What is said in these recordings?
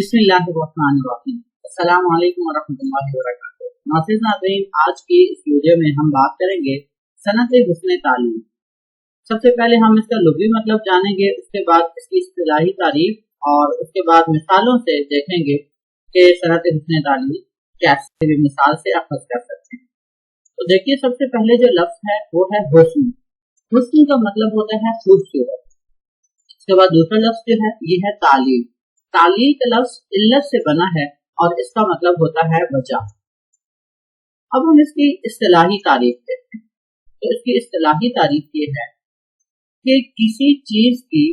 बिस्मिल्लाहिर्रहमानिर्रहीम। अस्सलाम वालेकुम वरहमतुल्लाहि वबरकातुहू। नाज़रीन नाज़रीन, आज की इस वीडियो में हम बात करेंगे सनअत हुस्न तालीम। सबसे पहले हम इसका लुग़वी मतलब जानेंगे, उसके बाद इसकी इस्तिलाही तारीफ और उसके बाद मिसालों से देखेंगे कि सनअत हुस्न तालीम कैसे भी मिसाल से अखज़ कर सकते हैं। तो देखिए, सबसे पहले जो लफ्ज़ है वो है हुस्न। हुस्न का मतलब होता है खूबसूरत। उसके बाद दूसरा लफ्ज़ जो है ये है तालीम। तालील का लफ्ज़ इल्लत से बना है और इसका मतलब होता है वजह। अब हम इसकी इस्तिलाही तारीफ देखते हैं। तो इसकी इस्तिलाही तारीफ ये है कि किसी चीज की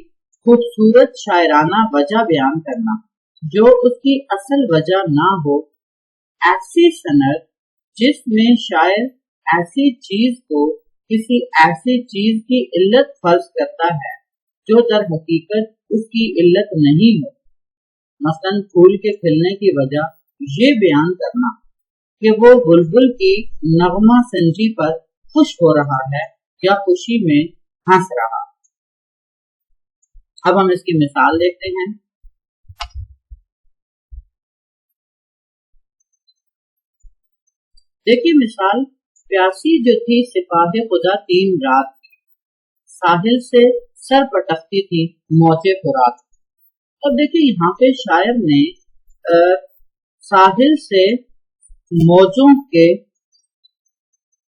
खूबसूरत शायराना वजह बयान करना जो उसकी असल वजह ना हो, ऐसी सनत जिसमें शायर ऐसी चीज को किसी ऐसी चीज की इल्लत फर्ज करता है जो दर हकीकत उसकी इल्लत नहीं हो। मसलन फूल के खिलने की वजह ये बयान करना कि वो बुलबुल की नगमा संजी पर खुश हो रहा है या खुशी में हंस रहा। अब हम इसकी मिसाल देखते हैं। देखिए मिसाल, प्यासी जो थी सिपाही खुदा 3 रात, साहिल से सर पटकती थी मौजे खुराक। अब देखिए यहाँ पे शायर ने साहिल से मौजों के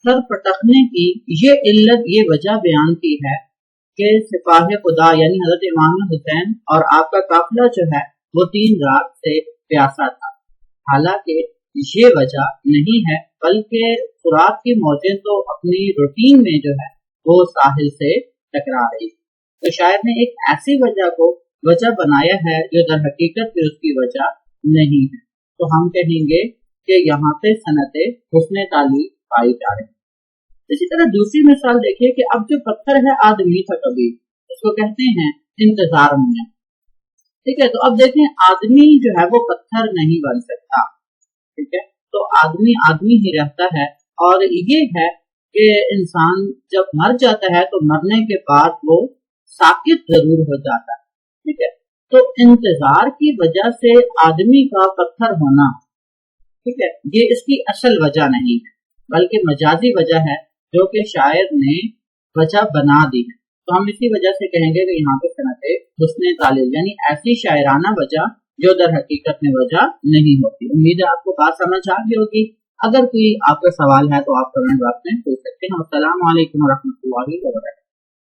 सर पटकने की ये इल्लत, ये वजह बयान की है कि सिपाही खुदा यानी हजरत इमाम हुसैन और आपका काफिला जो है वो 3 रात से प्यासा था। हालांकि ये वजह नहीं है, बल्कि खुराक की मौजें तो अपनी रूटीन में जो है वो साहिल से टकरा रही। तो शायर ने एक ऐसी वजह को वजह बनाया है जो दर हकीकत में उसकी वजह नहीं है। तो हम कहेंगे कि यहाँ पे सनअत हुस्न तालीम पाई जा रही है। इसी तरह दूसरी मिसाल देखिए कि अब जो पत्थर है आदमी था कभी, उसको कहते हैं इंतजार में। ठीक है, तो अब देखें आदमी जो है वो पत्थर नहीं बन सकता। ठीक है, तो आदमी आदमी ही रहता है। और ये है कि इंसान जब मर जाता है तो मरने के बाद वो साकित जरूर हो जाता है। ठीक है, तो इंतजार की वजह से आदमी का पत्थर होना, ठीक है, ये इसकी असल वजह नहीं है, बल्कि मजाजी वजह है जो कि शायर ने वजह बना दी है। तो हम इसी वजह से कहेंगे कि यहाँ पे सनअत हुस्न तालीम यानी ऐसी शायराना वजह जो दर हकीकत में वजह नहीं होती। उम्मीद है आपको बात समझ आ गई होगी। अगर कोई आपका सवाल है तो आप कमेंट बॉक्स में पूछ सकते हैं। अस्सलाम वालेकुम रहमतुल्लाहि व बरकातहू।